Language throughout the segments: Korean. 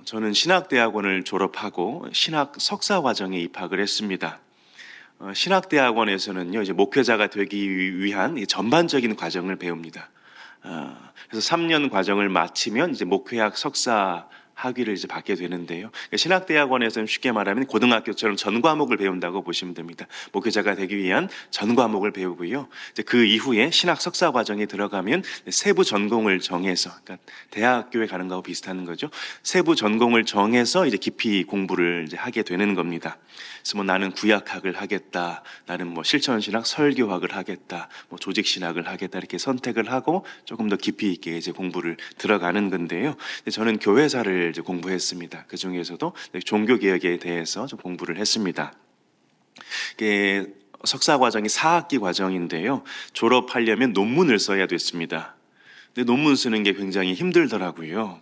저는 신학대학원을 졸업하고 신학 석사 과정에 입학을 했습니다. 신학대학원에서는요, 이제 목회자가 되기 위한 이 전반적인 과정을 배웁니다. 그래서 3년 과정을 마치면 이제 목회학 석사 학위를 이제 받게 되는데요. 신학대학원에서는 쉽게 말하면 고등학교처럼 전 과목을 배운다고 보시면 됩니다. 목회자가 되기 위한 전 과목을 배우고요. 이제 그 이후에 신학 석사 과정에 들어가면 세부 전공을 정해서, 그러니까 대학교에 가는 거하고 비슷한 거죠. 세부 전공을 정해서 이제 깊이 공부를 이제 하게 되는 겁니다. 그래서 뭐 나는 구약학을 하겠다, 나는 뭐 실천신학, 설교학을 하겠다, 뭐 조직신학을 하겠다 이렇게 선택을 하고 조금 더 깊이 있게 이제 공부를 들어가는 건데요. 저는 교회사를 이제 공부했습니다. 그 중에서도 종교개혁에 대해서 좀 공부를 했습니다. 이게 석사 과정이 4학기 과정인데요. 졸업하려면 논문을 써야 됐습니다. 근데 논문 쓰는 게 굉장히 힘들더라고요.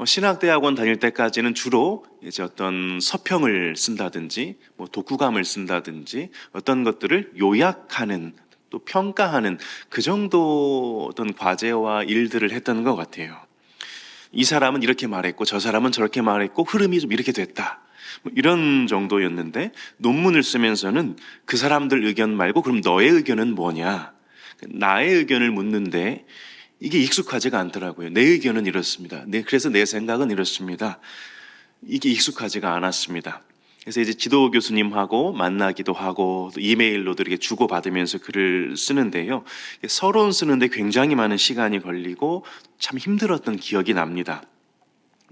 신학대학원 다닐 때까지는 주로 이제 어떤 서평을 쓴다든지, 뭐 독후감을 쓴다든지, 어떤 것들을 요약하는, 또 평가하는 그 정도 어떤 과제와 일들을 했던 것 같아요. 이 사람은 이렇게 말했고, 저 사람은 저렇게 말했고, 흐름이 좀 이렇게 됐다. 뭐 이런 정도였는데, 논문을 쓰면서는 그 사람들 의견 말고, 그럼 너의 의견은 뭐냐? 나의 의견을 묻는데, 이게 익숙하지가 않더라고요. 내 의견은 이렇습니다. 그래서 내 생각은 이렇습니다. 이게 익숙하지가 않았습니다. 그래서 이제 지도 교수님하고 만나기도 하고 또 이메일로도 이렇게 주고받으면서 글을 쓰는데요. 서론 쓰는데 굉장히 많은 시간이 걸리고 참 힘들었던 기억이 납니다.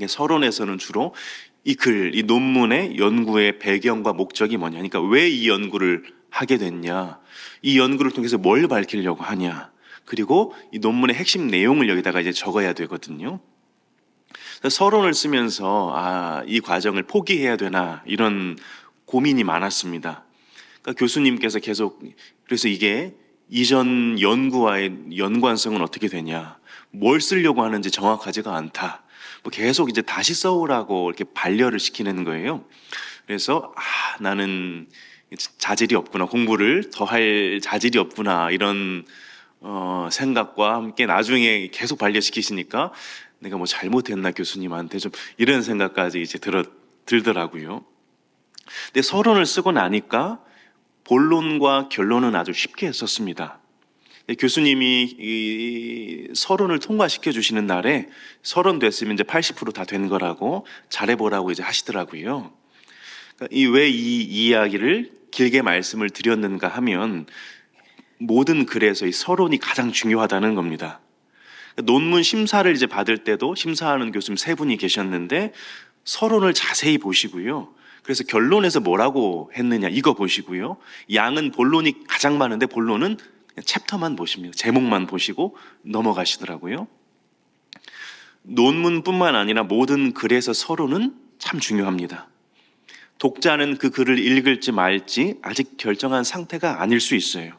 서론에서는 주로 이 글, 이 논문의 연구의 배경과 목적이 뭐냐, 그러니까 왜 이 연구를 하게 됐냐, 이 연구를 통해서 뭘 밝히려고 하냐, 그리고 이 논문의 핵심 내용을 여기다가 이제 적어야 되거든요. 서론을 쓰면서 이 과정을 포기해야 되나 이런 고민이 많았습니다. 그러니까 교수님께서 계속 그래서 이게 이전 연구와의 연관성은 어떻게 되냐, 뭘 쓰려고 하는지 정확하지가 않다. 뭐 계속 이제 다시 써오라고 이렇게 반려를 시키는 거예요. 그래서 나는 자질이 없구나, 공부를 더 할 자질이 없구나 이런 생각과 함께 나중에 계속 반려시키시니까 내가 뭐 잘못했나 교수님한테 좀 이런 생각까지 이제 들더라고요. 근데 서론을 쓰고 나니까 본론과 결론은 아주 쉽게 썼습니다. 교수님이 이 서론을 통과시켜 주시는 날에 서론 됐으면 이제 80% 다 된 거라고 잘해보라고 이제 하시더라고요. 그러니까 왜 이 이야기를 길게 말씀을 드렸는가 하면 모든 글에서 이 서론이 가장 중요하다는 겁니다. 논문 심사를 이제 받을 때도 심사하는 교수님 3분이 계셨는데 서론을 자세히 보시고요. 그래서 결론에서 뭐라고 했느냐 이거 보시고요. 양은 본론이 가장 많은데 본론은 그냥 챕터만 보십니다. 제목만 보시고 넘어가시더라고요. 논문뿐만 아니라 모든 글에서 서론은 참 중요합니다. 독자는 그 글을 읽을지 말지 아직 결정한 상태가 아닐 수 있어요.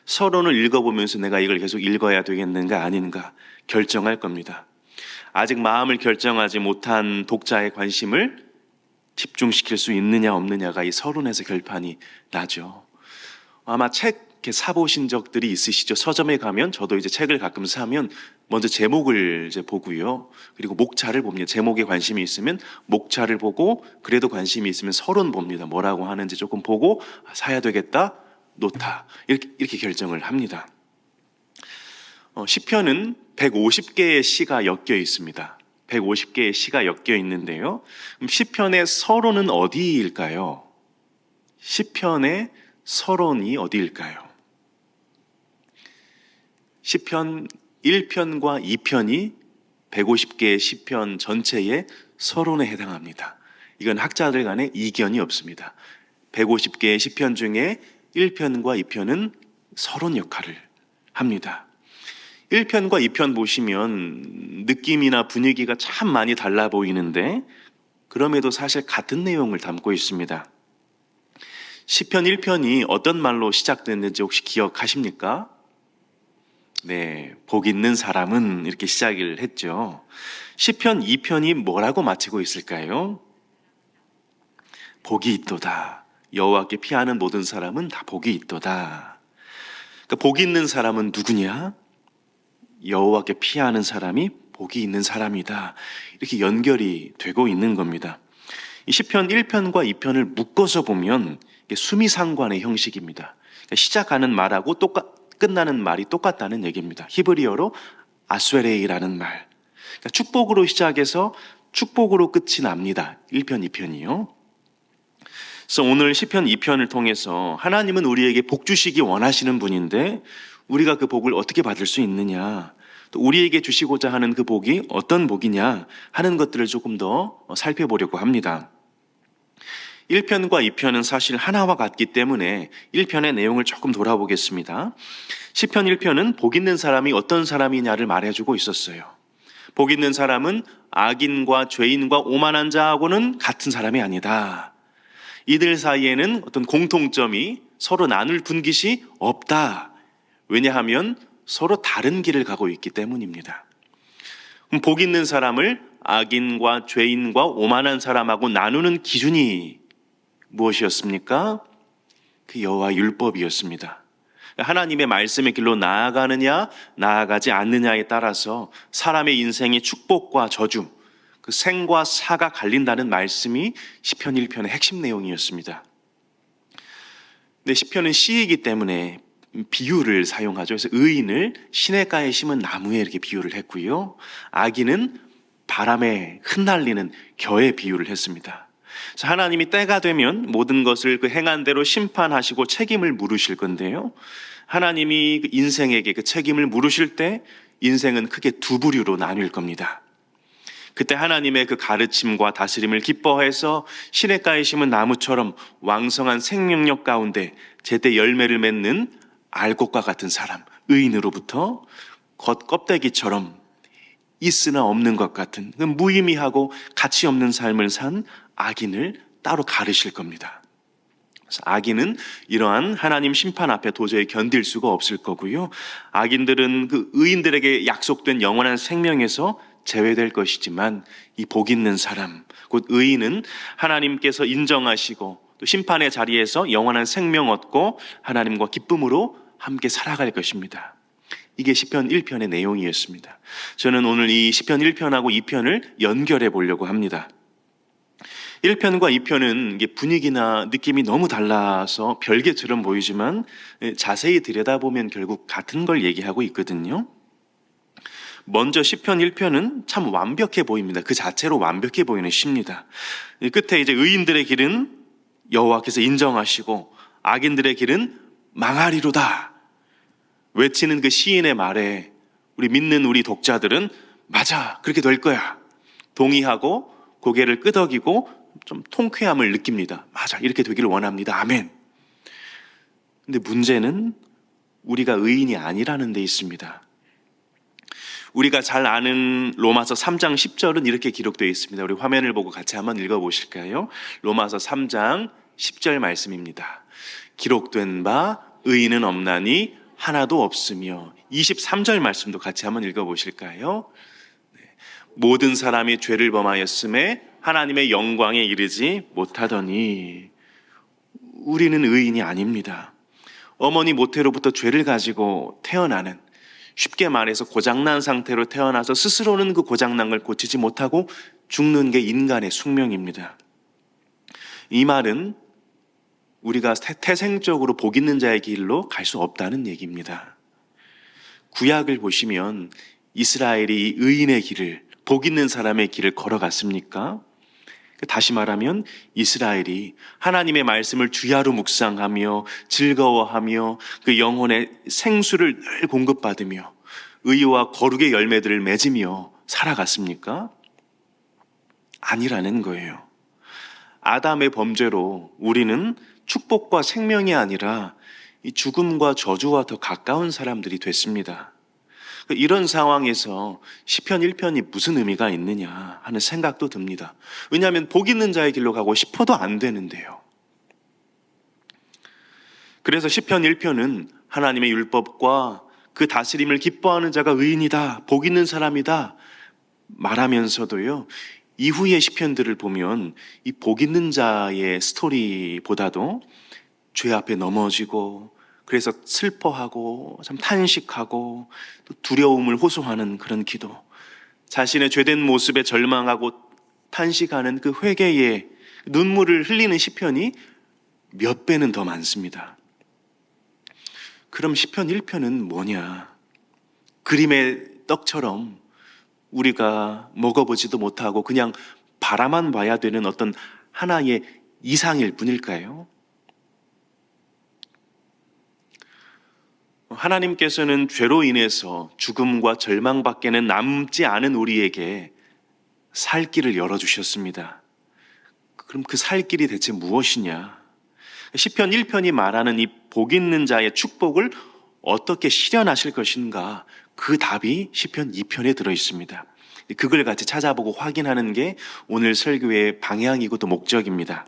서론을 읽어보면서 내가 이걸 계속 읽어야 되겠는가 아닌가 결정할 겁니다. 아직 마음을 결정하지 못한 독자의 관심을 집중시킬 수 있느냐 없느냐가 이 서론에서 결판이 나죠. 아마 책 이렇게 사보신 적들이 있으시죠? 서점에 가면 저도 이제 책을 가끔 사면 먼저 제목을 이제 보고요. 그리고 목차를 봅니다. 제목에 관심이 있으면 목차를 보고 그래도 관심이 있으면 서론 봅니다. 뭐라고 하는지 조금 보고 사야 되겠다. 놓다. 이렇게 결정을 합니다. 시편은 150개의 시가 엮여 있습니다. 150개의 시가 엮여 있는데요. 그럼 시편의 서론은 어디일까요? 시편의 서론이 어디일까요? 시편 1편과 2편이 150개의 시편 전체의 서론에 해당합니다. 이건 학자들 간에 이견이 없습니다. 150개의 시편 중에 1편과 2편은 서론 역할을 합니다. 1편과 2편 보시면 느낌이나 분위기가 참 많이 달라 보이는데 그럼에도 사실 같은 내용을 담고 있습니다. 시편 1편이 어떤 말로 시작됐는지 혹시 기억하십니까? 네, 복 있는 사람은 이렇게 시작을 했죠. 시편 2편이 뭐라고 마치고 있을까요? 복이 있도다. 여호와께 피하는 모든 사람은 다 복이 있도다. 그러니까 복 있는 사람은 누구냐? 여호와께 피하는 사람이 복이 있는 사람이다. 이렇게 연결이 되고 있는 겁니다. 이 시편 1편과 2편을 묶어서 보면 이게 수미상관의 형식입니다. 그러니까 시작하는 말하고 끝나는 말이 똑같다는 얘기입니다. 히브리어로 아스웨레이라는 말. 그러니까 축복으로 시작해서 축복으로 끝이 납니다. 1편, 2편이요. 그래서 오늘 시편 2편을 통해서 하나님은 우리에게 복 주시기 원하시는 분인데 우리가 그 복을 어떻게 받을 수 있느냐, 또 우리에게 주시고자 하는 그 복이 어떤 복이냐 하는 것들을 조금 더 살펴보려고 합니다. 1편과 2편은 사실 하나와 같기 때문에 1편의 내용을 조금 돌아보겠습니다. 시편 1편은 복 있는 사람이 어떤 사람이냐를 말해주고 있었어요. 복 있는 사람은 악인과 죄인과 오만한 자하고는 같은 사람이 아니다. 이들 사이에는 어떤 공통점이 서로 나눌 분깃이 없다. 왜냐하면 서로 다른 길을 가고 있기 때문입니다. 그럼 복 있는 사람을 악인과 죄인과 오만한 사람하고 나누는 기준이 무엇이었습니까? 그 여호와 율법이었습니다. 하나님의 말씀의 길로 나아가느냐 나아가지 않느냐에 따라서 사람의 인생의 축복과 저주, 그 생과 사가 갈린다는 말씀이 시편 1편의 핵심 내용이었습니다. 근데 시편은 시이기 때문에 비유를 사용하죠. 그래서 의인을 시냇가에 심은 나무에 이렇게 비유를 했고요. 악인은 바람에 흩날리는 겨에 비유를 했습니다. 그래서 하나님이 때가 되면 모든 것을 그 행한 대로 심판하시고 책임을 물으실 건데요. 하나님이 그 인생에게 그 책임을 물으실 때 인생은 크게 두 부류로 나뉠 겁니다. 그때 하나님의 그 가르침과 다스림을 기뻐해서 시냇가에 심은 나무처럼 왕성한 생명력 가운데 제때 열매를 맺는 알곡과 같은 사람, 의인으로부터 겉껍데기처럼 있으나 없는 것 같은 무의미하고 가치 없는 삶을 산 악인을 따로 가르실 겁니다. 그래서 악인은 이러한 하나님 심판 앞에 도저히 견딜 수가 없을 거고요. 악인들은 그 의인들에게 약속된 영원한 생명에서 제외될 것이지만 이 복 있는 사람, 곧 의인은 하나님께서 인정하시고 또 심판의 자리에서 영원한 생명 얻고 하나님과 기쁨으로 함께 살아갈 것입니다. 이게 시편 1편의 내용이었습니다. 저는 오늘 이 시편 1편하고 2편을 연결해 보려고 합니다. 1편과 2편은 이게 분위기나 느낌이 너무 달라서 별개처럼 보이지만 자세히 들여다보면 결국 같은 걸 얘기하고 있거든요. 먼저 시편 1편은 참 완벽해 보입니다. 그 자체로 완벽해 보이는 시입니다. 끝에 이제 의인들의 길은 여호와께서 인정하시고 악인들의 길은 망하리로다 외치는 그 시인의 말에 우리 믿는 우리 독자들은 맞아, 그렇게 될 거야 동의하고 고개를 끄덕이고 좀 통쾌함을 느낍니다. 맞아, 이렇게 되기를 원합니다. 아멘. 근데 문제는 우리가 의인이 아니라는 데 있습니다. 우리가 잘 아는 로마서 3장 10절은 이렇게 기록되어 있습니다. 우리 화면을 보고 같이 한번 읽어보실까요? 로마서 3장 10절 말씀입니다. 기록된 바 의인은 없나니 하나도 없으며, 23절 말씀도 같이 한번 읽어보실까요? 모든 사람이 죄를 범하였음에 하나님의 영광에 이르지 못하더니, 우리는 의인이 아닙니다. 어머니 모태로부터 죄를 가지고 태어나는, 쉽게 말해서 고장난 상태로 태어나서 스스로는 그 고장난 걸 고치지 못하고 죽는 게 인간의 숙명입니다. 이 말은 우리가 태생적으로 복 있는 자의 길로 갈 수 없다는 얘기입니다. 구약을 보시면 이스라엘이 의인의 길을, 복 있는 사람의 길을 걸어갔습니까? 다시 말하면 이스라엘이 하나님의 말씀을 주야로 묵상하며 즐거워하며 그 영혼의 생수를 늘 공급받으며 의와 거룩의 열매들을 맺으며 살아갔습니까? 아니라는 거예요. 아담의 범죄로 우리는 축복과 생명이 아니라 이 죽음과 저주와 더 가까운 사람들이 됐습니다. 이런 상황에서 시편 1편이 무슨 의미가 있느냐 하는 생각도 듭니다. 왜냐하면 복 있는 자의 길로 가고 싶어도 안 되는데요. 그래서 시편 1편은 하나님의 율법과 그 다스림을 기뻐하는 자가 의인이다, 복 있는 사람이다 말하면서도요, 이후의 시편들을 보면 이 복 있는 자의 스토리보다도 죄 앞에 넘어지고 그래서 슬퍼하고 참 탄식하고 또 두려움을 호소하는 그런 기도, 자신의 죄된 모습에 절망하고 탄식하는 그 회개에 눈물을 흘리는 시편이 몇 배는 더 많습니다. 그럼 시편 1편은 뭐냐? 그림의 떡처럼 우리가 먹어보지도 못하고 그냥 바라만 봐야 되는 어떤 하나의 이상일 뿐일까요? 하나님께서는 죄로 인해서 죽음과 절망밖에는 남지 않은 우리에게 살 길을 열어주셨습니다. 그럼 그 살 길이 대체 무엇이냐? 시편 1편이 말하는 이 복 있는 자의 축복을 어떻게 실현하실 것인가? 그 답이 시편 2편에 들어 있습니다. 그걸 같이 찾아보고 확인하는 게 오늘 설교의 방향이고 또 목적입니다.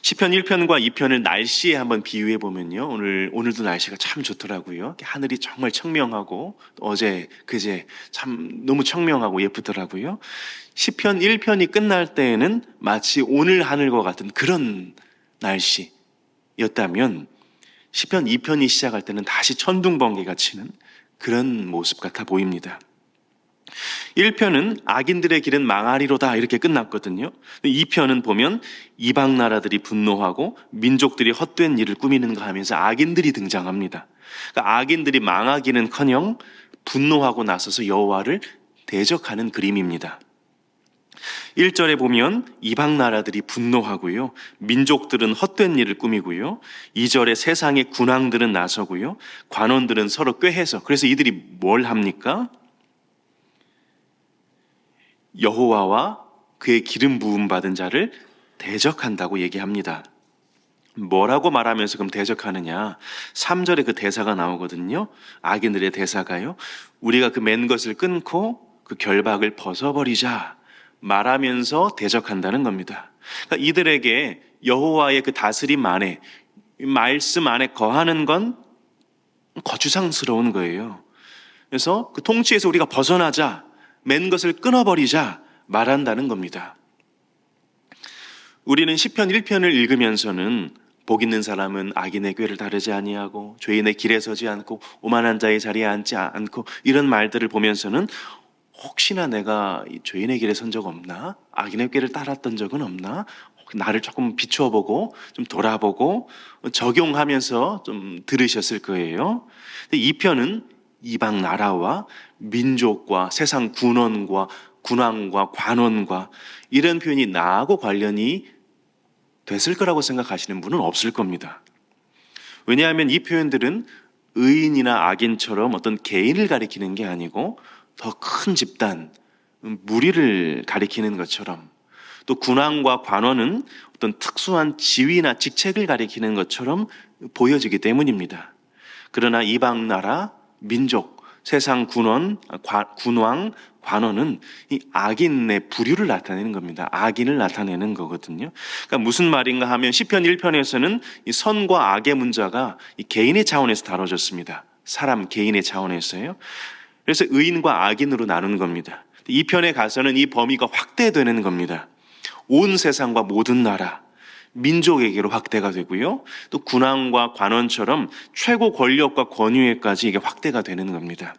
시편 1편과 2편을 날씨에 한번 비유해 보면요. 오늘도 날씨가 참 좋더라고요. 하늘이 정말 청명하고 어제 그제 참 너무 청명하고 예쁘더라고요. 시편 1편이 끝날 때에는 마치 오늘 하늘과 같은 그런 날씨였다면 시편 2편이 시작할 때는 다시 천둥번개가 치는 그런 모습 같아 보입니다. 1편은 악인들의 길은 망하리로다 이렇게 끝났거든요. 2편은 보면 이방 나라들이 분노하고 민족들이 헛된 일을 꾸미는가 하면서 악인들이 등장합니다. 그러니까 악인들이 망하기는커녕 분노하고 나서서 여호와를 대적하는 그림입니다. 1절에 보면 이방 나라들이 분노하고요. 민족들은 헛된 일을 꾸미고요. 2절에 세상의 군왕들은 나서고요. 관원들은 서로 꾀해서 그래서 이들이 뭘 합니까? 여호와와 그의 기름 부음 받은 자를 대적한다고 얘기합니다. 뭐라고 말하면서 그럼 대적하느냐? 3절에 그 대사가 나오거든요. 악인들의 대사가요. 우리가 그 맨 것을 끊고 그 결박을 벗어버리자 말하면서 대적한다는 겁니다. 그러니까 이들에게 여호와의 그 다스림 안에 말씀 안에 거하는 건 거추장스러운 거예요. 그래서 그 통치에서 우리가 벗어나자 맨 것을 끊어버리자 말한다는 겁니다. 우리는 시편 1편을 읽으면서는 복 있는 사람은 악인의 꾀를 따르지 아니하고 죄인의 길에 서지 않고 오만한 자의 자리에 앉지 않고 이런 말들을 보면서는 혹시나 내가 죄인의 길에 선 적 없나? 악인의 꾀를 따랐던 적은 없나? 나를 조금 비추어 보고 좀 돌아보고 적용하면서 좀 들으셨을 거예요. 이 편은 이방 나라와 민족과 세상 군원과 군왕과 관원과 이런 표현이 나하고 관련이 됐을 거라고 생각하시는 분은 없을 겁니다. 왜냐하면 이 표현들은 의인이나 악인처럼 어떤 개인을 가리키는 게 아니고 더 큰 집단, 무리를 가리키는 것처럼 또 군왕과 관원은 어떤 특수한 지위나 직책을 가리키는 것처럼 보여지기 때문입니다. 그러나 이방 나라, 민족, 세상 군원, 군왕, 관원은 이 악인의 부류를 나타내는 겁니다. 악인을 나타내는 거거든요. 그러니까 무슨 말인가 하면 시편 1편에서는 이 선과 악의 문제가 이 개인의 차원에서 다뤄졌습니다. 사람 개인의 차원에서요. 그래서 의인과 악인으로 나누는 겁니다. 2편에 가서는 이 범위가 확대되는 겁니다. 온 세상과 모든 나라, 민족에게로 확대가 되고요. 또 군왕과 관원처럼 최고 권력과 권위에까지 이게 확대가 되는 겁니다.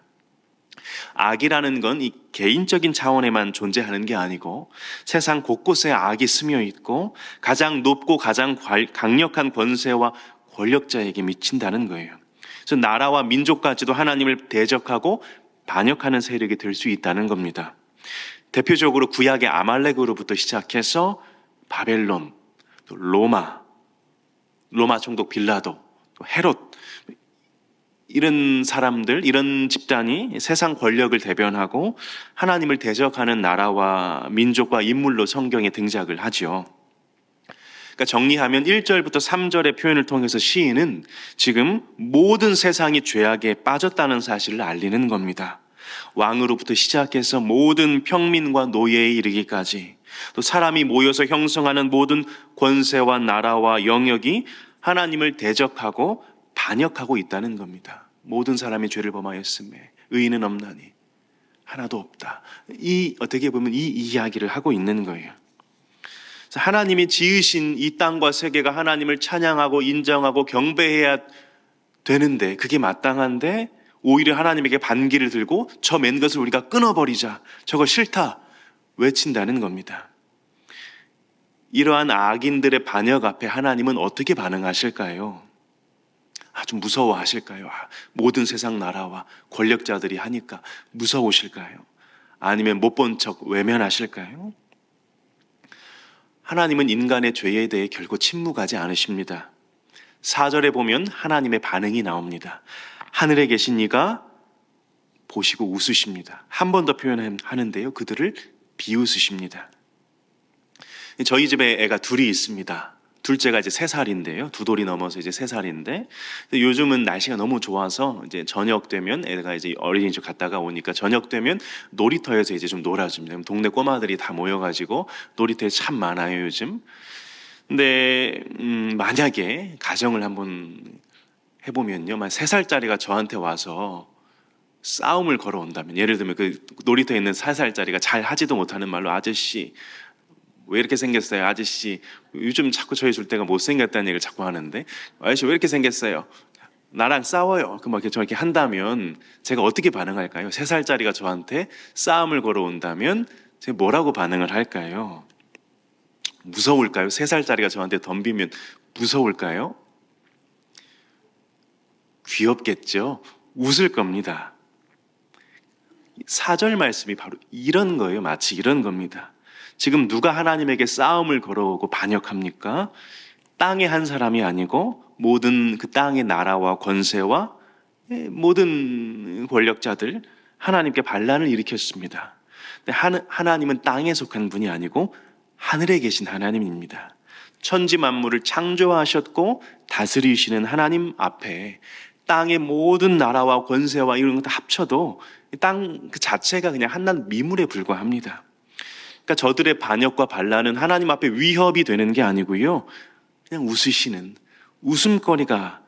악이라는 건 이 개인적인 차원에만 존재하는 게 아니고 세상 곳곳에 악이 스며 있고 가장 높고 가장 강력한 권세와 권력자에게 미친다는 거예요. 그래서 나라와 민족까지도 하나님을 대적하고 반역하는 세력이 될 수 있다는 겁니다. 대표적으로 구약의 아말렉으로부터 시작해서 바벨론, 또 로마 총독 빌라도, 또 헤롯 이런 사람들, 이런 집단이 세상 권력을 대변하고 하나님을 대적하는 나라와 민족과 인물로 성경에 등장을 하죠. 그러니까 정리하면 1절부터 3절의 표현을 통해서 시인은 지금 모든 세상이 죄악에 빠졌다는 사실을 알리는 겁니다. 왕으로부터 시작해서 모든 평민과 노예에 이르기까지 또 사람이 모여서 형성하는 모든 권세와 나라와 영역이 하나님을 대적하고 반역하고 있다는 겁니다. 모든 사람이 죄를 범하였음에 의인은 없나니 하나도 없다. 어떻게 보면 이 이야기를 하고 있는 거예요. 하나님이 지으신 이 땅과 세계가 하나님을 찬양하고 인정하고 경배해야 되는데 그게 마땅한데 오히려 하나님에게 반기를 들고 저 맨 것을 우리가 끊어버리자, 저거 싫다 외친다는 겁니다. 이러한 악인들의 반역 앞에 하나님은 어떻게 반응하실까요? 아주 무서워하실까요? 모든 세상 나라와 권력자들이 하니까 무서우실까요? 아니면 못 본 척 외면하실까요? 하나님은 인간의 죄에 대해 결코 침묵하지 않으십니다. 4절에 보면 하나님의 반응이 나옵니다. 하늘에 계신 이가 보시고 웃으십니다. 한 번 더 표현하는데요, 그들을 비웃으십니다. 저희 집에 애가 둘이 있습니다. 둘째가 이제 3살인데요. 두 돌이 넘어서 이제 3살인데, 요즘은 날씨가 너무 좋아서 이제 저녁 되면 애가 이제 어린이집 갔다가 오니까 저녁 되면 놀이터에서 이제 좀 놀아줍니다. 동네 꼬마들이 다 모여가지고 놀이터에 참 많아요, 요즘. 근데 만약에 가정을 한번 해보면요, 3살짜리가 저한테 와서 싸움을 걸어온다면, 예를 들면 그 놀이터에 있는 4살짜리가 잘 하지도 못하는 말로 아저씨 왜 이렇게 생겼어요? 아저씨 요즘 자꾸 저희 줄 때가 못생겼다는 얘기를 자꾸 하는데, 아저씨 왜 이렇게 생겼어요? 나랑 싸워요. 막 저렇게 한다면 제가 어떻게 반응할까요? 3살짜리가 저한테 싸움을 걸어온다면 제가 뭐라고 반응을 할까요? 무서울까요? 3살짜리가 저한테 덤비면 무서울까요? 귀엽겠죠? 웃을 겁니다. 4절 말씀이 바로 이런 거예요. 마치 이런 겁니다. 지금 누가 하나님에게 싸움을 걸어오고 반역합니까? 땅의 한 사람이 아니고 모든 그 땅의 나라와 권세와 모든 권력자들, 하나님께 반란을 일으켰습니다. 하나님은 땅에 속한 분이 아니고 하늘에 계신 하나님입니다. 천지 만물을 창조하셨고 다스리시는 하나님 앞에 땅의 모든 나라와 권세와 이런 것 다 합쳐도 땅 그 자체가 그냥 한낱 미물에 불과합니다. 그러니까 저들의 반역과 반란은 하나님 앞에 위협이 되는 게 아니고요, 그냥 웃으시는 웃음거리가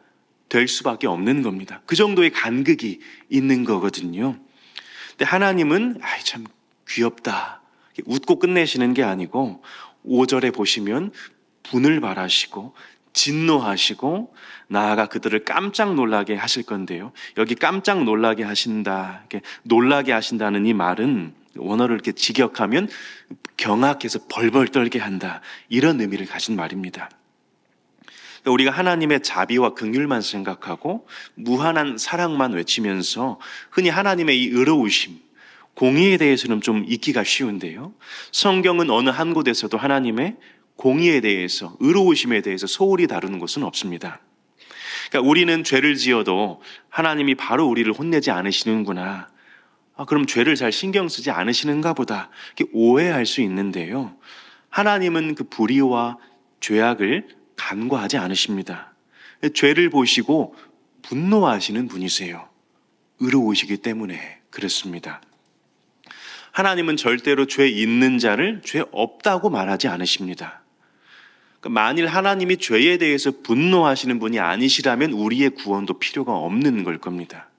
될 수밖에 없는 겁니다. 그 정도의 간극이 있는 거거든요. 근데 하나님은 참 귀엽다 웃고 끝내시는 게 아니고 5절에 보시면 분을 발하시고 진노하시고 나아가 그들을 깜짝 놀라게 하실 건데요, 여기 깜짝 놀라게 하신다, 이렇게 놀라게 하신다는 이 말은 원어를 이렇게 직역하면 경악해서 벌벌 떨게 한다, 이런 의미를 가진 말입니다. 우리가 하나님의 자비와 긍휼만 생각하고 무한한 사랑만 외치면서 흔히 하나님의 이 의로우심, 공의에 대해서는 좀 잊기가 쉬운데요, 성경은 어느 한 곳에서도 하나님의 공의에 대해서, 의로우심에 대해서 소홀히 다루는 것은 없습니다. 그러니까 우리는 죄를 지어도 하나님이 바로 우리를 혼내지 않으시는구나, 그럼 죄를 잘 신경 쓰지 않으시는가 보다, 이렇게 오해할 수 있는데요, 하나님은 그 불의와 죄악을 간과하지 않으십니다. 죄를 보시고 분노하시는 분이세요. 의로우시기 때문에 그렇습니다. 하나님은 절대로 죄 있는 자를 죄 없다고 말하지 않으십니다. 만일 하나님이 죄에 대해서 분노하시는 분이 아니시라면 우리의 구원도 필요가 없는 걸 겁니다.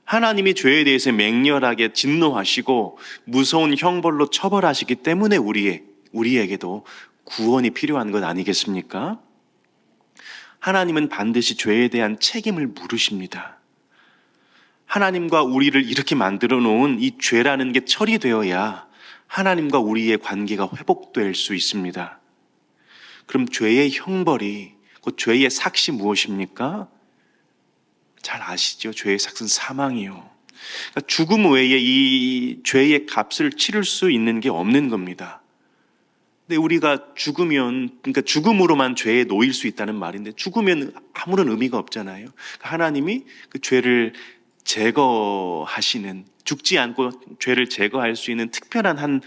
하나님이 죄에 대해서 맹렬하게 진노하시고 무서운 형벌로 처벌하시기 때문에 우리에게도 구원이 필요한 것 아니겠습니까? 하나님은 반드시 죄에 대한 책임을 물으십니다. 하나님과 우리를 이렇게 만들어 놓은 이 죄라는 게 처리되어야 하나님과 우리의 관계가 회복될 수 있습니다. 그럼 죄의 형벌이, 그 죄의 삭이 무엇입니까? 잘 아시죠? 죄의 삭은 사망이요. 그러니까 죽음 외에 이 죄의 값을 치를 수 있는 게 없는 겁니다. 근데 우리가 죽으면, 그러니까 죽음으로만 죄에 놓일 수 있다는 말인데, 죽으면 아무런 의미가 없잖아요. 그러니까 하나님이 그 죄를 제거하시는, 죽지 않고 죄를 제거할 수 있는 특별한 한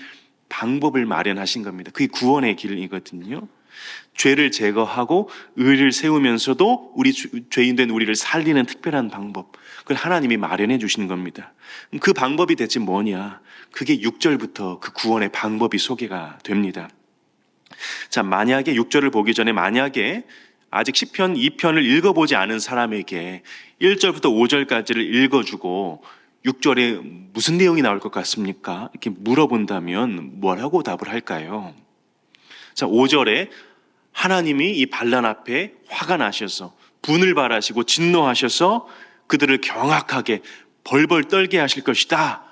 방법을 마련하신 겁니다. 그게 구원의 길이거든요. 죄를 제거하고 의를 세우면서도 죄인된 우리를 살리는 특별한 방법, 그걸 하나님이 마련해 주신 겁니다. 그 방법이 대체 뭐냐? 그게 6절부터 그 구원의 방법이 소개가 됩니다. 자, 만약에 6절을 보기 전에 만약에 아직 시편 2편을 읽어보지 않은 사람에게 1절부터 5절까지를 읽어주고 6절에 무슨 내용이 나올 것 같습니까? 이렇게 물어본다면 뭐라고 답을 할까요? 자, 5절에 하나님이 이 반란 앞에 화가 나셔서 분을 발하시고 진노하셔서 그들을 경악하게 벌벌 떨게 하실 것이다.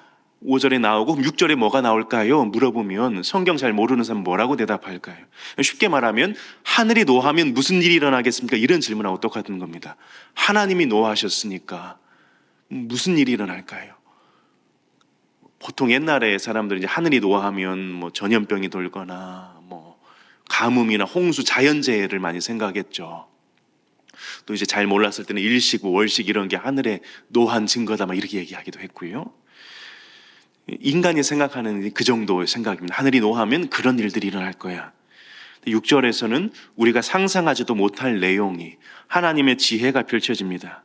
5절에 나오고 6절에 뭐가 나올까요? 물어보면 성경 잘 모르는 사람 뭐라고 대답할까요? 쉽게 말하면 하늘이 노하면 무슨 일이 일어나겠습니까? 이런 질문하고 똑같은 겁니다. 하나님이 노하셨으니까 무슨 일이 일어날까요? 보통 옛날에 사람들이 이제 하늘이 노하면 뭐 전염병이 돌거나 뭐 가뭄이나 홍수, 자연재해를 많이 생각했죠. 또 이제 잘 몰랐을 때는 일식, 월식 이런 게 하늘에 노한 증거다 막 이렇게 얘기하기도 했고요. 인간이 생각하는 그 정도의 생각입니다. 하늘이 노하면 그런 일들이 일어날 거야. 6절에서는 우리가 상상하지도 못할 내용이 하나님의 지혜가 펼쳐집니다.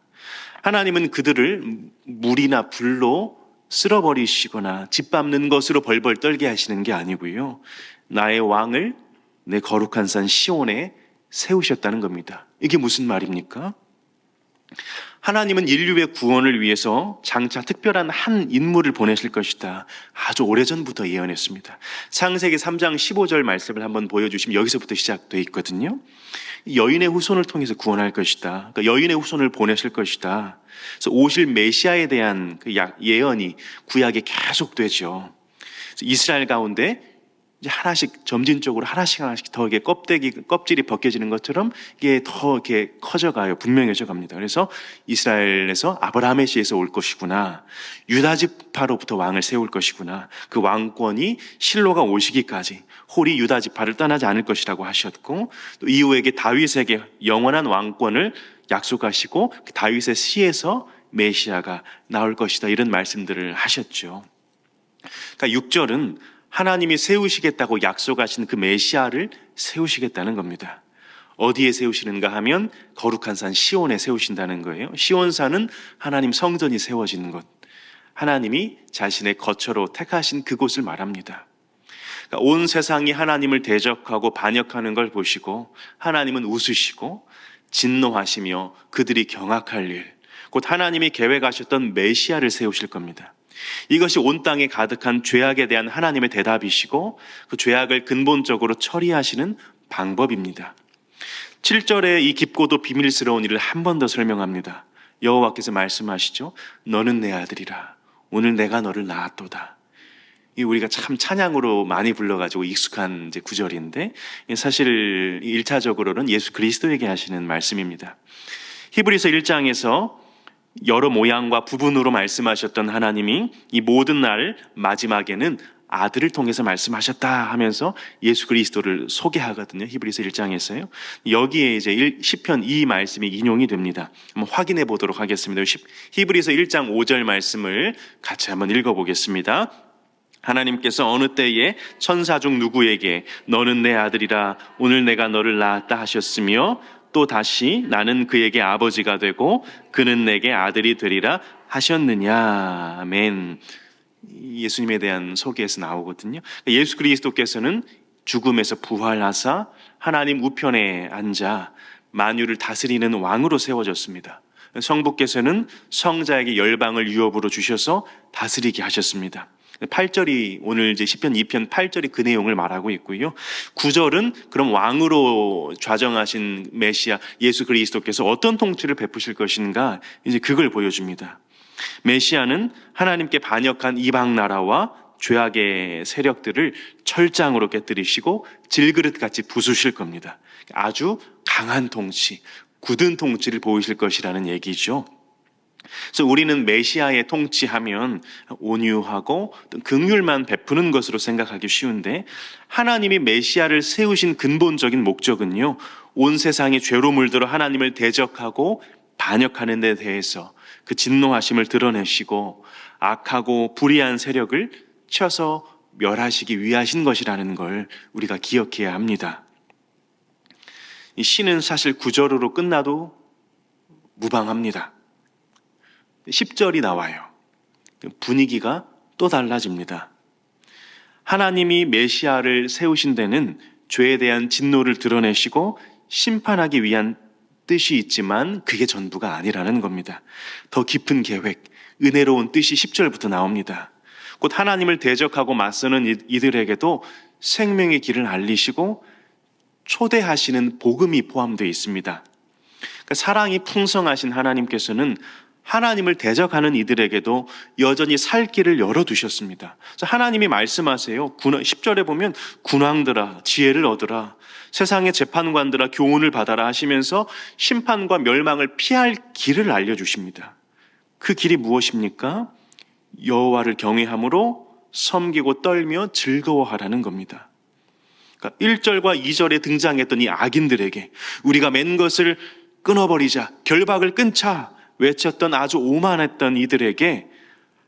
하나님은 그들을 물이나 불로 쓸어버리시거나 짓밟는 것으로 벌벌 떨게 하시는 게 아니고요. 나의 왕을 내 거룩한 산 시온에 세우셨다는 겁니다. 이게 무슨 말입니까? 하나님은 인류의 구원을 위해서 장차 특별한 한 인물을 보내실 것이다. 아주 오래전부터 예언했습니다. 창세기 3장 15절 말씀을 한번 보여주시면 여기서부터 시작되어 있거든요. 여인의 후손을 통해서 구원할 것이다. 그러니까 여인의 후손을 보내실 것이다. 그래서 오실 메시아에 대한 그 예언이 구약에 계속되죠. 이스라엘 가운데 이제 하나씩 점진적으로 하나씩 더 이게 껍질이 벗겨지는 것처럼 이게 더 이렇게 커져가요. 분명해져 갑니다. 그래서 이스라엘에서 아브라함의 씨에서 올 것이구나. 유다 지파로부터 왕을 세울 것이구나. 그 왕권이 실로가 오시기까지 홀이 유다 지파를 떠나지 않을 것이라고 하셨고, 또 이후에게 다윗에게 영원한 왕권을 약속하시고 그 다윗의 씨에서 메시아가 나올 것이다. 이런 말씀들을 하셨죠. 그러니까 6절은 하나님이 세우시겠다고 약속하신 그 메시아를 세우시겠다는 겁니다. 어디에 세우시는가 하면 거룩한 산 시온에 세우신다는 거예요. 시온산은 하나님 성전이 세워지는 곳, 하나님이 자신의 거처로 택하신 그곳을 말합니다. 그러니까 온 세상이 하나님을 대적하고 반역하는 걸 보시고 하나님은 웃으시고 진노하시며 그들이 경악할 일, 곧 하나님이 계획하셨던 메시아를 세우실 겁니다. 이것이 온 땅에 가득한 죄악에 대한 하나님의 대답이시고 그 죄악을 근본적으로 처리하시는 방법입니다. 7절에 이 깊고도 비밀스러운 일을 한 번 더 설명합니다. 여호와께서 말씀하시죠. 너는 내 아들이라. 오늘 내가 너를 낳았도다. 이 우리가 참 찬양으로 많이 불러가지고 익숙한 이제 구절인데 사실 1차적으로는 예수 그리스도에게 하시는 말씀입니다. 히브리서 1장에서 여러 모양과 부분으로 말씀하셨던 하나님이 이 모든 날 마지막에는 아들을 통해서 말씀하셨다 하면서 예수 그리스도를 소개하거든요. 히브리서 1장에서요. 여기에 이제 시편 이 말씀이 인용이 됩니다. 한번 확인해 보도록 하겠습니다. 히브리서 1장 5절 말씀을 같이 한번 읽어보겠습니다. 하나님께서 어느 때에 천사 중 누구에게 너는 내 아들이라 오늘 내가 너를 낳았다 하셨으며 또 다시 나는 그에게 아버지가 되고 그는 내게 아들이 되리라 하셨느냐. 아멘. 예수님에 대한 소개에서 나오거든요. 예수 그리스도께서는 죽음에서 부활하사 하나님 우편에 앉아 만유를 다스리는 왕으로 세워졌습니다. 성부께서는 성자에게 열방을 유업으로 주셔서 다스리게 하셨습니다. 8절이 오늘 이제 시편 2편 8절이 그 내용을 말하고 있고요. 9절은 그럼 왕으로 좌정하신 메시아 예수 그리스도께서 어떤 통치를 베푸실 것인가 이제 그걸 보여줍니다. 메시아는 하나님께 반역한 이방 나라와 죄악의 세력들을 철장으로 깨뜨리시고 질그릇같이 부수실 겁니다. 아주 강한 통치, 굳은 통치를 보이실 것이라는 얘기죠. 그래서 우리는 메시아의 통치하면 온유하고 긍휼만 베푸는 것으로 생각하기 쉬운데 하나님이 메시아를 세우신 근본적인 목적은요, 온 세상이 죄로 물들어 하나님을 대적하고 반역하는 데 대해서 그 진노하심을 드러내시고 악하고 불의한 세력을 쳐서 멸하시기 위하신 것이라는 걸 우리가 기억해야 합니다. 이 시는 사실 9절으로 끝나도 무방합니다. 10절이 나와요. 분위기가 또 달라집니다. 하나님이 메시아를 세우신 데는 죄에 대한 진노를 드러내시고 심판하기 위한 뜻이 있지만 그게 전부가 아니라는 겁니다. 더 깊은 계획, 은혜로운 뜻이 10절부터 나옵니다. 곧 하나님을 대적하고 맞서는 이들에게도 생명의 길을 알리시고 초대하시는 복음이 포함되어 있습니다. 그러니까 사랑이 풍성하신 하나님께서는 하나님을 대적하는 이들에게도 여전히 살 길을 열어두셨습니다. 하나님이 말씀하세요. 10절에 보면 군왕들아 지혜를 얻으라, 세상의 재판관들아 교훈을 받아라 하시면서 심판과 멸망을 피할 길을 알려주십니다. 그 길이 무엇입니까? 여호와를 경외함으로 섬기고 떨며 즐거워하라는 겁니다. 그러니까 1절과 2절에 등장했던 이 악인들에게 우리가 맨 것을 끊어버리자, 결박을 끊자 외쳤던 아주 오만했던 이들에게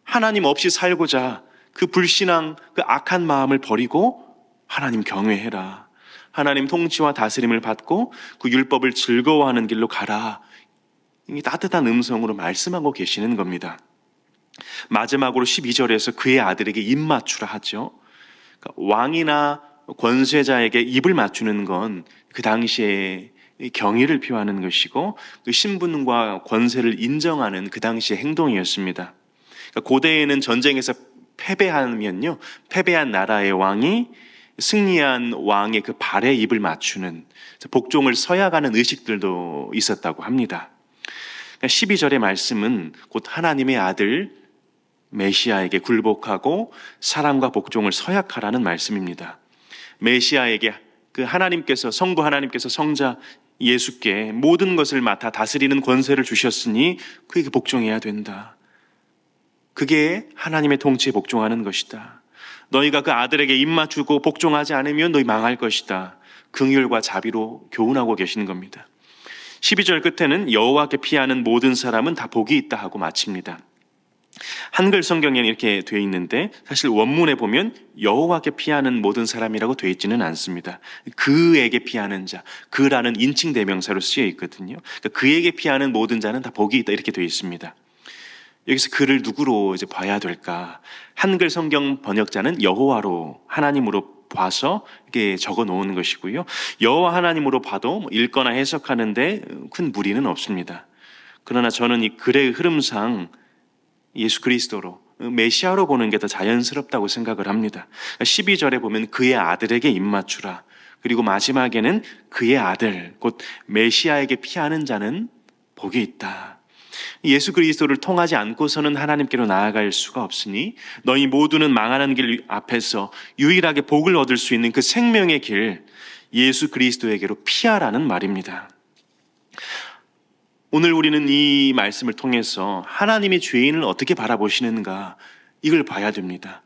하나님 없이 살고자 그 불신앙, 그 악한 마음을 버리고 하나님 경외해라, 하나님 통치와 다스림을 받고 그 율법을 즐거워하는 길로 가라, 이 따뜻한 음성으로 말씀하고 계시는 겁니다. 마지막으로 12절에서 그의 아들에게 입 맞추라 하죠. 그러니까 왕이나 권세자에게 입을 맞추는 건 그 당시에 경의를 표하는 것이고 그 신분과 권세를 인정하는 그 당시의 행동이었습니다. 그러니까 고대에는 전쟁에서 패배하면요, 패배한 나라의 왕이 승리한 왕의 그 발에 입을 맞추는, 복종을 서약하는 의식들도 있었다고 합니다. 12절의 말씀은 곧 하나님의 아들 메시아에게 굴복하고 사랑과 복종을 서약하라는 말씀입니다. 메시아에게 그 하나님께서, 성부 하나님께서 성자 예수께 모든 것을 맡아 다스리는 권세를 주셨으니 그에게 복종해야 된다. 그게 하나님의 통치에 복종하는 것이다. 너희가 그 아들에게 입 맞추고 복종하지 않으면 너희 망할 것이다. 긍휼과 자비로 교훈하고 계시는 겁니다. 12절 끝에는 여호와께 피하는 모든 사람은 다 복이 있다 하고 마칩니다. 한글 성경에는 이렇게 되어 있는데 사실 원문에 보면 여호와께 피하는 모든 사람이라고 되어 있지는 않습니다. 그에게 피하는 자, 그라는 인칭 대명사로 쓰여 있거든요. 그러니까 그에게 피하는 모든 자는 다 복이 있다 이렇게 되어 있습니다. 여기서 그를 누구로 이제 봐야 될까? 한글 성경 번역자는 여호와로, 하나님으로 봐서 이렇게 적어 놓은 것이고요. 여호와 하나님으로 봐도 읽거나 해석하는데 큰 무리는 없습니다. 그러나 저는 이 글의 흐름상 예수 그리스도로, 메시아로 보는 게 더 자연스럽다고 생각을 합니다. 12절에 보면 그의 아들에게 입 맞추라, 그리고 마지막에는 그의 아들, 곧 메시아에게 피하는 자는 복이 있다. 예수 그리스도를 통하지 않고서는 하나님께로 나아갈 수가 없으니 너희 모두는 망하는 길 앞에서 유일하게 복을 얻을 수 있는 그 생명의 길, 예수 그리스도에게로 피하라는 말입니다. 오늘 우리는 이 말씀을 통해서 하나님이 죄인을 어떻게 바라보시는가, 이걸 봐야 됩니다.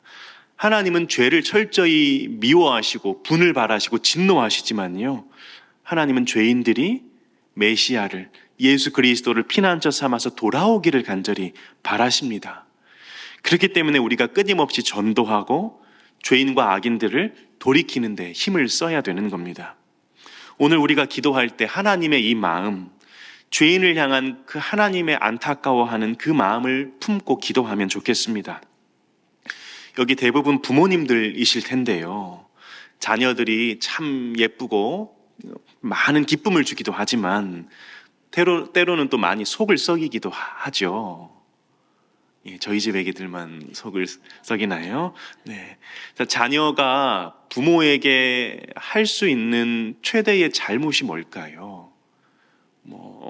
하나님은 죄를 철저히 미워하시고 분을 발하시고 진노하시지만요, 하나님은 죄인들이 메시아를, 예수 그리스도를 피난처 삼아서 돌아오기를 간절히 바라십니다. 그렇기 때문에 우리가 끊임없이 전도하고 죄인과 악인들을 돌이키는 데 힘을 써야 되는 겁니다. 오늘 우리가 기도할 때 하나님의 이 마음, 죄인을 향한 그 하나님의 안타까워하는 그 마음을 품고 기도하면 좋겠습니다. 여기 대부분 부모님들이실 텐데요, 자녀들이 참 예쁘고 많은 기쁨을 주기도 하지만 때로는 또 많이 속을 썩이기도 하죠. 저희 집 애기들만 속을 썩이나요? 네. 자녀가 부모에게 할 수 있는 최대의 잘못이 뭘까요?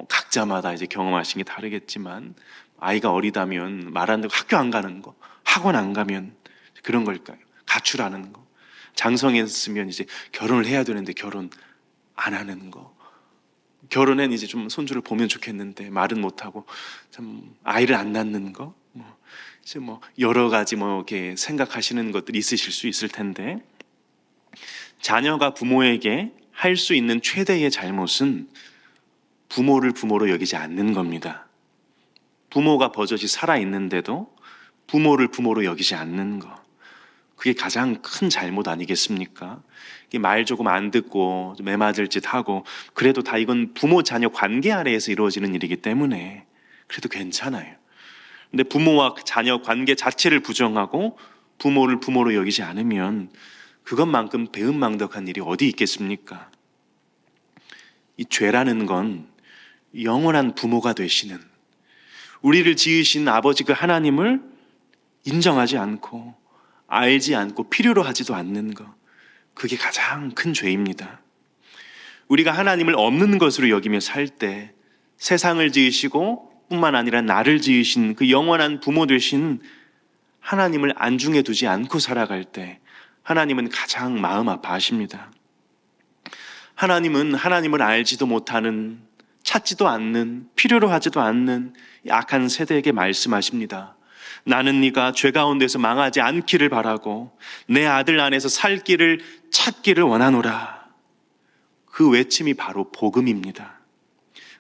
각자마다 이제 경험하신 게 다르겠지만, 아이가 어리다면 말 안 듣고 학교 안 가는 거, 학원 안 가면 그런 걸까요? 가출하는 거. 장성했으면 이제 결혼을 해야 되는데 결혼 안 하는 거. 결혼엔 이제 좀 손주를 보면 좋겠는데 말은 못하고 참 아이를 안 낳는 거. 이제 여러 가지 이렇게 생각하시는 것들이 있으실 수 있을 텐데, 자녀가 부모에게 할 수 있는 최대의 잘못은 부모를 부모로 여기지 않는 겁니다. 부모가 버젓이 살아있는데도 부모를 부모로 여기지 않는 거, 그게 가장 큰 잘못 아니겠습니까? 말 조금 안 듣고 매맞을 짓 하고 그래도 다 이건 부모 자녀 관계 아래에서 이루어지는 일이기 때문에 그래도 괜찮아요. 근데 부모와 자녀 관계 자체를 부정하고 부모를 부모로 여기지 않으면 그것만큼 배은망덕한 일이 어디 있겠습니까? 이 죄라는 건 영원한 부모가 되시는, 우리를 지으신 아버지 그 하나님을 인정하지 않고 알지 않고 필요로 하지도 않는 것, 그게 가장 큰 죄입니다. 우리가 하나님을 없는 것으로 여기며 살 때 세상을 지으시고 뿐만 아니라 나를 지으신 그 영원한 부모 되신 하나님을 안중에 두지 않고 살아갈 때 하나님은 가장 마음 아파하십니다. 하나님은 하나님을 알지도 못하는, 찾지도 않는, 필요로 하지도 않는 악한 세대에게 말씀하십니다. 나는 네가 죄 가운데서 망하지 않기를 바라고 내 아들 안에서 살 길을 찾기를 원하노라. 그 외침이 바로 복음입니다.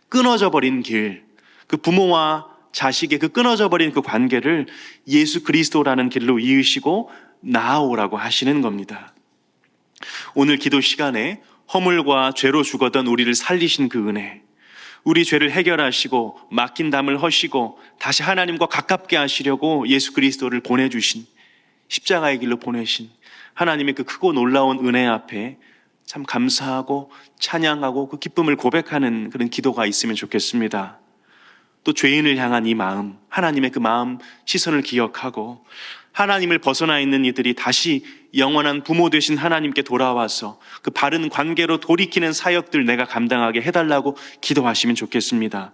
끊어져 버린 길, 그 부모와 자식의 그 끊어져 버린 그 관계를 예수 그리스도라는 길로 이으시고 나아오라고 하시는 겁니다. 오늘 기도 시간에 허물과 죄로 죽었던 우리를 살리신 그 은혜, 우리 죄를 해결하시고 맡긴 담을 허시고 다시 하나님과 가깝게 하시려고 예수 그리스도를 보내주신, 십자가의 길로 보내신 하나님의 그 크고 놀라운 은혜 앞에 참 감사하고 찬양하고 그 기쁨을 고백하는 그런 기도가 있으면 좋겠습니다. 또 죄인을 향한 이 마음, 하나님의 그 마음, 시선을 기억하고 하나님을 벗어나 있는 이들이 다시 영원한 부모 되신 하나님께 돌아와서 그 바른 관계로 돌이키는 사역들 내가 감당하게 해달라고 기도하시면 좋겠습니다.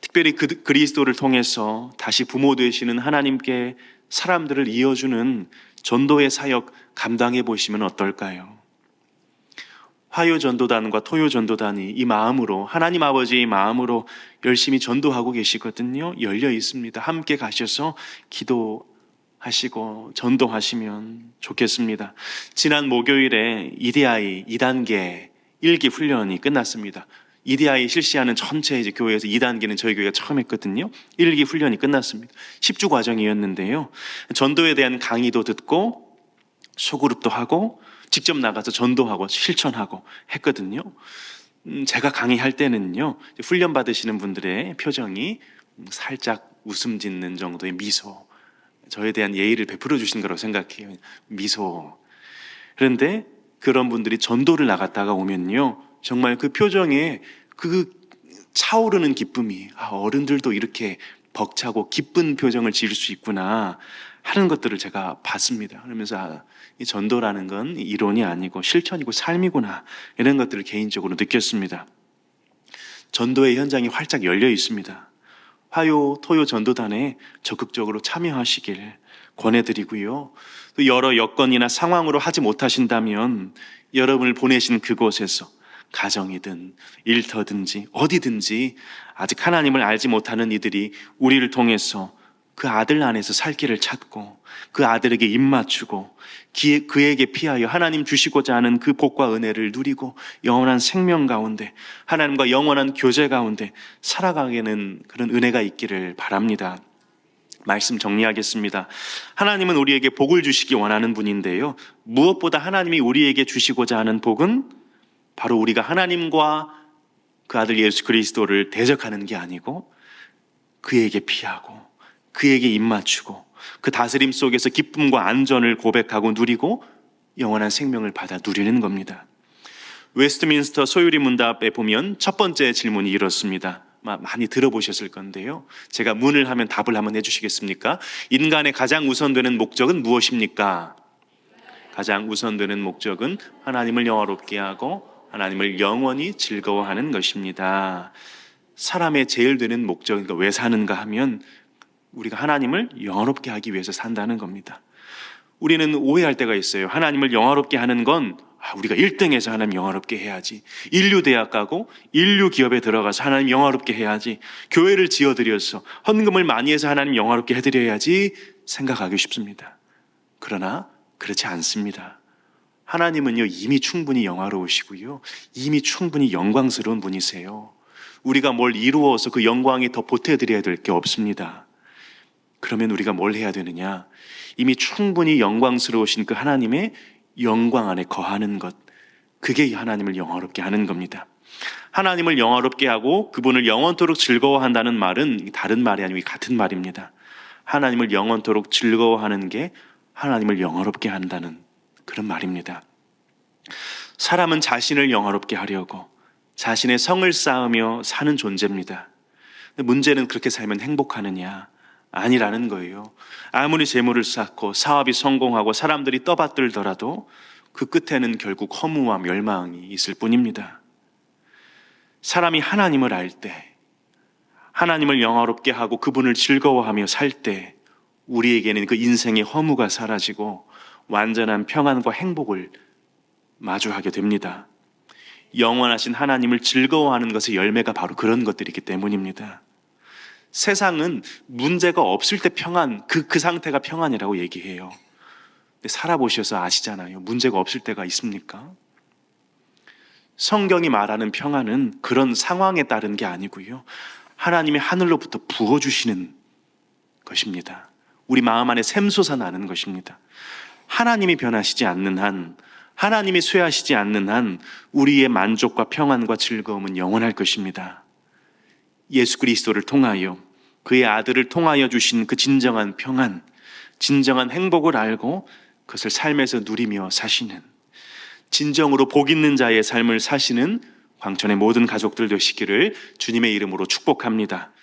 특별히 그리스도를 통해서 다시 부모 되시는 하나님께 사람들을 이어주는 전도의 사역 감당해 보시면 어떨까요? 화요전도단과 토요전도단이 이 마음으로, 하나님 아버지의 마음으로 열심히 전도하고 계시거든요. 열려 있습니다. 함께 가셔서 기도하시고 전도하시면 좋겠습니다. 지난 목요일에 EDI 2단계 1기 훈련이 끝났습니다. EDI 실시하는 전체 이제 교회에서 2단계는 저희 교회가 처음 했거든요. 1기 훈련이 끝났습니다. 10주 과정이었는데요. 전도에 대한 강의도 듣고 소그룹도 하고 직접 나가서 전도하고 실천하고 했거든요. 제가 강의할 때는요, 훈련 받으시는 분들의 표정이 살짝 웃음 짓는 정도의 미소, 저에 대한 예의를 베풀어 주신 거라고 생각해요. 미소. 그런데 그런 분들이 전도를 나갔다가 오면요, 정말 그 표정에 그 차오르는 기쁨이, 어른들도 이렇게 벅차고 기쁜 표정을 지을 수 있구나 하는 것들을 제가 봤습니다. 그러면서 이 전도라는 건 이론이 아니고 실천이고 삶이구나, 이런 것들을 개인적으로 느꼈습니다. 전도의 현장이 활짝 열려 있습니다. 화요, 토요 전도단에 적극적으로 참여하시길 권해드리고요. 또 여러 여건이나 상황으로 하지 못하신다면 여러분을 보내신 그곳에서 가정이든 일터든지 어디든지 아직 하나님을 알지 못하는 이들이 우리를 통해서 그 아들 안에서 살 길을 찾고 그 아들에게 입 맞추고 그에게 피하여 하나님 주시고자 하는 그 복과 은혜를 누리고 영원한 생명 가운데, 하나님과 영원한 교제 가운데 살아가게 되는 그런 은혜가 있기를 바랍니다. 말씀 정리하겠습니다. 하나님은 우리에게 복을 주시기 원하는 분인데요, 무엇보다 하나님이 우리에게 주시고자 하는 복은 바로 우리가 하나님과 그 아들 예수 그리스도를 대적하는 게 아니고 그에게 피하고 그에게 입 맞추고 그 다스림 속에서 기쁨과 안전을 고백하고 누리고 영원한 생명을 받아 누리는 겁니다. 웨스트민스터 소유리 문답에 보면 첫 번째 질문이 이렇습니다. 많이 들어보셨을 건데요, 제가 문을 하면 답을 한번 해주시겠습니까? 인간의 가장 우선되는 목적은 무엇입니까? 가장 우선되는 목적은 하나님을 영화롭게 하고 하나님을 영원히 즐거워하는 것입니다. 사람의 제일 되는 목적은 왜 사는가 하면 우리가 하나님을 영화롭게 하기 위해서 산다는 겁니다. 우리는 오해할 때가 있어요. 하나님을 영화롭게 하는 건 우리가 1등에서 하나님 영화롭게 해야지, 인류 대학 가고 인류 기업에 들어가서 하나님 영화롭게 해야지, 교회를 지어드려서 헌금을 많이 해서 하나님 영화롭게 해드려야지 생각하기 쉽습니다. 그러나 그렇지 않습니다. 하나님은요, 이미 충분히 영화로우시고요, 이미 충분히 영광스러운 분이세요. 우리가 뭘 이루어서 그 영광에 더 보태드려야 될 게 없습니다. 그러면 우리가 뭘 해야 되느냐? 이미 충분히 영광스러우신 그 하나님의 영광 안에 거하는 것, 그게 하나님을 영화롭게 하는 겁니다. 하나님을 영화롭게 하고 그분을 영원토록 즐거워한다는 말은 다른 말이 아니고 같은 말입니다. 하나님을 영원토록 즐거워하는 게 하나님을 영화롭게 한다는 그런 말입니다. 사람은 자신을 영화롭게 하려고 자신의 성을 쌓으며 사는 존재입니다. 근데 문제는 그렇게 살면 행복하느냐? 아니라는 거예요. 아무리 재물을 쌓고 사업이 성공하고 사람들이 떠받들더라도 그 끝에는 결국 허무와 멸망이 있을 뿐입니다. 사람이 하나님을 알 때, 하나님을 영화롭게 하고 그분을 즐거워하며 살 때 우리에게는 그 인생의 허무가 사라지고 완전한 평안과 행복을 마주하게 됩니다. 영원하신 하나님을 즐거워하는 것의 열매가 바로 그런 것들이기 때문입니다. 세상은 문제가 없을 때 평안, 그 상태가 평안이라고 얘기해요. 근데 살아보셔서 아시잖아요. 문제가 없을 때가 있습니까? 성경이 말하는 평안은 그런 상황에 따른 게 아니고요. 하나님이 하늘로부터 부어주시는 것입니다. 우리 마음 안에 샘솟아 나는 것입니다. 하나님이 변하시지 않는 한, 하나님이 쇠하시지 않는 한 우리의 만족과 평안과 즐거움은 영원할 것입니다. 예수 그리스도를 통하여, 그의 아들을 통하여 주신 그 진정한 평안, 진정한 행복을 알고 그것을 삶에서 누리며 사시는, 진정으로 복 있는 자의 삶을 사시는 광천의 모든 가족들 되시기를 주님의 이름으로 축복합니다.